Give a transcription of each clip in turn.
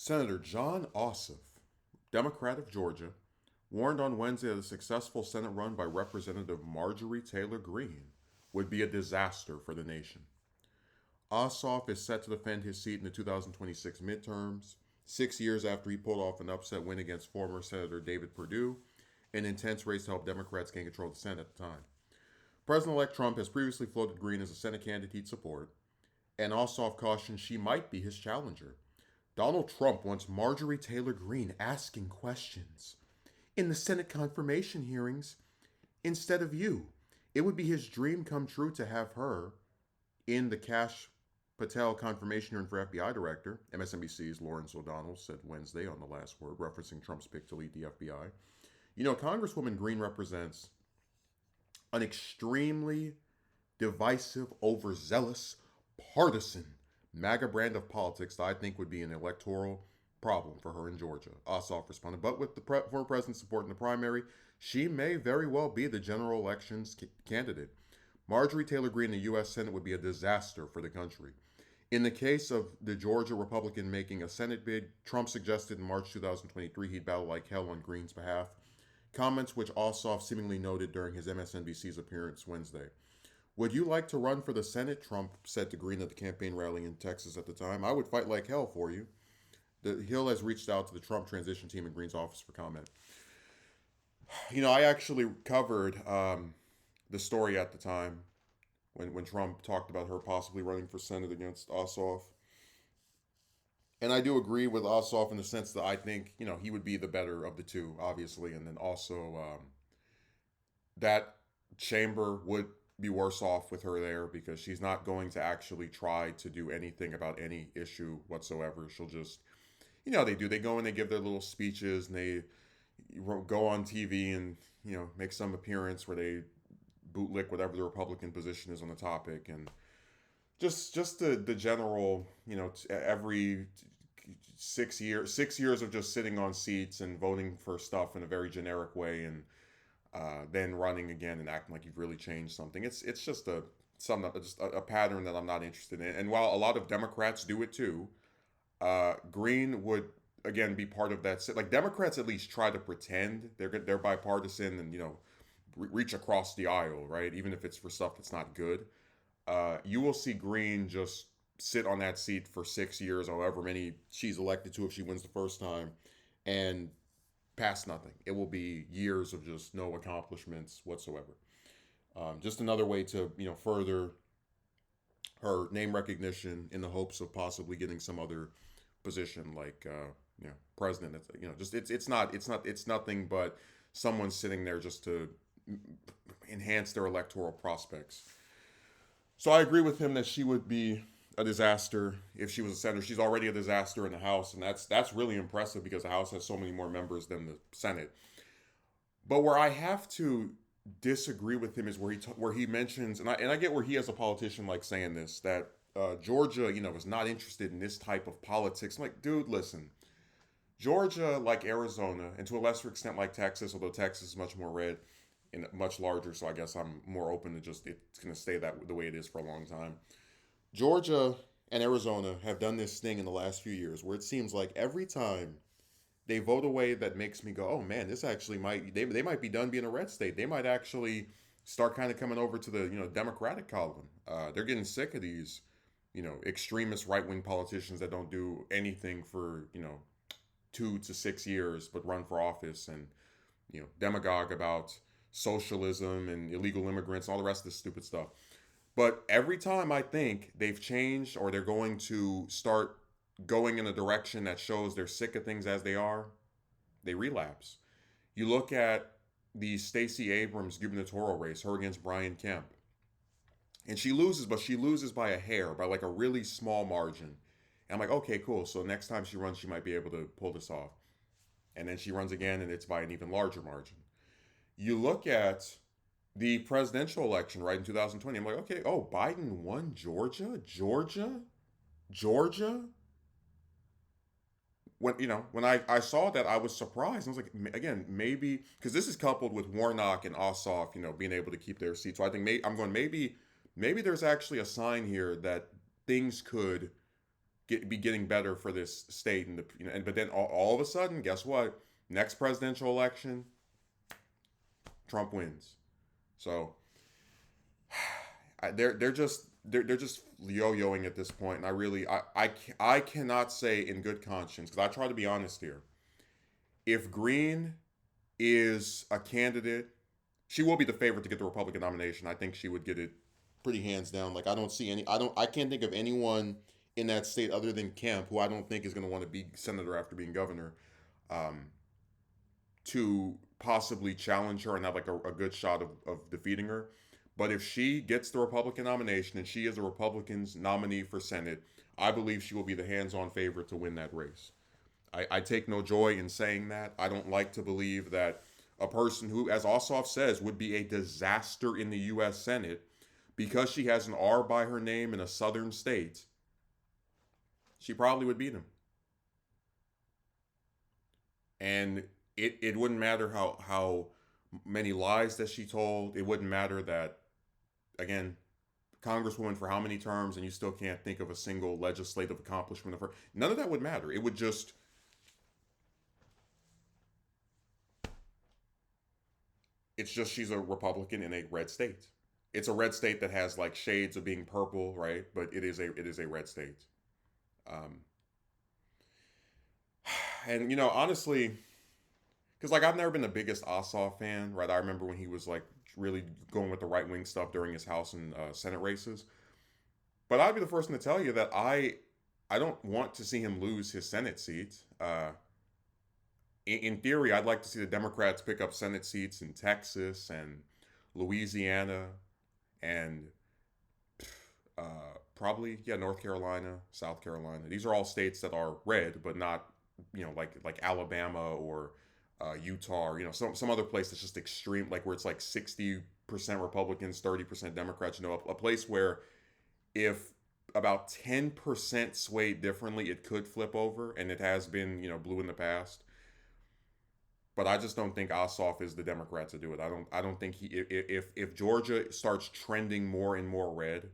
Senator Jon Ossoff, Democrat of Georgia, warned on Wednesday that a successful Senate run by Representative Marjorie Taylor Greene would be a disaster for the nation. Ossoff is set to defend his seat in the 2026 midterms, 6 years after he pulled off an upset win against former Senator David Perdue, an intense race to help Democrats gain control of the Senate at the time. President elect Trump has previously floated Greene as a Senate candidate he'd support, and Ossoff cautioned she might be his challenger. Donald Trump wants Marjorie Taylor Greene asking questions in the Senate confirmation hearings instead of you. It would be his dream come true to have her in the Kash Patel confirmation hearing for FBI director. MSNBC's Lawrence O'Donnell said Wednesday on The Last Word, referencing Trump's pick to lead the FBI. You know, Congresswoman Greene represents an extremely divisive, overzealous, partisan MAGA brand of politics that I think would be an electoral problem for her in Georgia. Ossoff responded, but with the former president's support in the primary, she may very well be the general elections candidate. Marjorie Taylor Greene in the U.S. Senate would be a disaster for the country. In the case of the Georgia Republican making a Senate bid, Trump suggested in March 2023 he'd battle like hell on Greene's behalf, comments which Ossoff seemingly noted during his MSNBC's appearance Wednesday. Would you like to run for the Senate? Trump said to Greene at the campaign rally in Texas at the time. I would fight like hell for you. The Hill has reached out to the Trump transition team in Greene's office for comment. You know, I actually covered the story at the time when Trump talked about her possibly running for Senate against Ossoff. And I do agree with Ossoff in the sense that I think, you know, he would be the better of the two, obviously. And then also that chamber would be worse off with her there because she's not going to actually try to do anything about any issue whatsoever. She'll just, you know, they do. They go and they give their little speeches and they go on TV and, you know, make some appearance where they bootlick whatever the Republican position is on the topic. And just the general, you know, every 6 years of just sitting on seats and voting for stuff in a very generic way and then running again and acting like you've really changed something. It's just a pattern that I'm not interested in. And while a lot of Democrats do it too, Greene would again be part of that. Like Democrats at least try to pretend they're bipartisan and, you know, reach across the aisle, right? Even if it's for stuff that's not good. You will see Greene just sit on that seat for 6 years, however many she's elected to if she wins the first time, and pass nothing. It will be years of just no accomplishments whatsoever. Just another way to, you know, further her name recognition in the hopes of possibly getting some other position like you know, president. It's, you know, just it's nothing but someone sitting there just to enhance their electoral prospects. So I agree with him that she would be a disaster if she was a senator. She's already a disaster in the House, and that's really impressive because the House has so many more members than the Senate. But where I have to disagree with him is where he mentions, and I get where he as a politician like saying this, that Georgia, you know, is not interested in this type of politics. I'm like, dude, listen, Georgia, like Arizona, and to a lesser extent like Texas, although Texas is much more red and much larger, so I guess I'm more open to just it's going to stay that the way it is for a long time. Georgia and Arizona have done this thing in the last few years where it seems like every time they vote a way that makes me go, oh man, this actually might they might be done being a red state. They might actually start kind of coming over to the, you know, Democratic column. They're getting sick of these, you know, extremist right wing politicians that don't do anything for, you know, 2 to 6 years but run for office and, you know, demagogue about socialism and illegal immigrants and all the rest of this stupid stuff. But every time I think they've changed or they're going to start going in a direction that shows they're sick of things as they are, they relapse. You look at the Stacey Abrams gubernatorial race, her against Brian Kemp, and she loses, but she loses by a hair, by like a really small margin. And I'm like, okay, cool. So next time she runs, she might be able to pull this off. And then she runs again, and it's by an even larger margin. You look at the presidential election, right, in 2020. I'm like, okay, oh, Biden won Georgia? When, you know, when I saw that, I was surprised. I was like, again, maybe, because this is coupled with Warnock and Ossoff, you know, being able to keep their seats. So I think maybe there's actually a sign here that things could be getting better for this state and but then all of a sudden, guess what? Next presidential election, Trump wins. So they're just yo-yoing at this point, and I cannot say in good conscience, because I try to be honest here. If Greene is a candidate, she will be the favorite to get the Republican nomination. I think she would get it pretty hands down. Like I can't think of anyone in that state other than Kemp, who I don't think is going to want to be senator after being governor, um, to possibly challenge her and have like a good shot of defeating her. But if she gets the Republican nomination and she is a Republican's nominee for Senate, I believe she will be the hands-on favorite to win that race. I take no joy in saying that. I don't like to believe that a person who, as Ossoff says, would be a disaster in the U.S. Senate, because she has an R by her name in a southern state, she probably would beat him. And it wouldn't matter how many lies that she told. It wouldn't matter that, again, Congresswoman for how many terms, and you still can't think of a single legislative accomplishment of her. None of that would matter. It would just, it's just she's a Republican in a red state. It's a red state that has like shades of being purple, right? But it is a red state. Um, and honestly, because like I've never been the biggest Ossoff fan, right? I remember when he was like really going with the right wing stuff during his House and Senate races. But I'd be the first one to tell you that I don't want to see him lose his Senate seat. In theory, I'd like to see the Democrats pick up Senate seats in Texas and Louisiana and probably, yeah, North Carolina, South Carolina. These are all states that are red, but not like Alabama or Utah, or some other place that's just extreme, like where it's like 60% Republicans, 30% Democrats. A place where if about 10% swayed differently, it could flip over, and it has been blue in the past. But I just don't think Ossoff is the Democrat to do it. I don't think he if Georgia starts trending more and more red,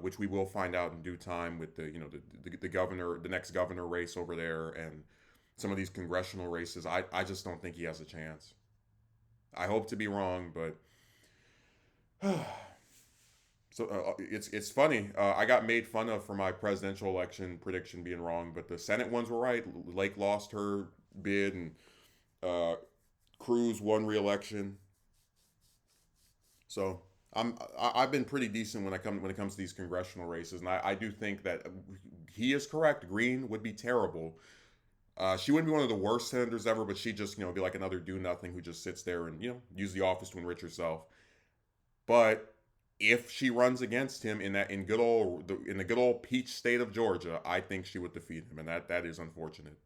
which we will find out in due time with the governor, the next governor race over there, and some of these congressional races. I just don't think he has a chance. I hope to be wrong, but so it's funny. I got made fun of for my presidential election prediction being wrong, but the Senate ones were right. Lake lost her bid, and uh, Cruz won re-election. So I've been pretty decent when it comes to these congressional races, and I do think that he is correct. Greene would be terrible. She wouldn't be one of the worst senators ever, but she just be like another do nothing who just sits there and use the office to enrich herself. But if she runs against him in the good old peach state of Georgia, I think she would defeat him, and that is unfortunate.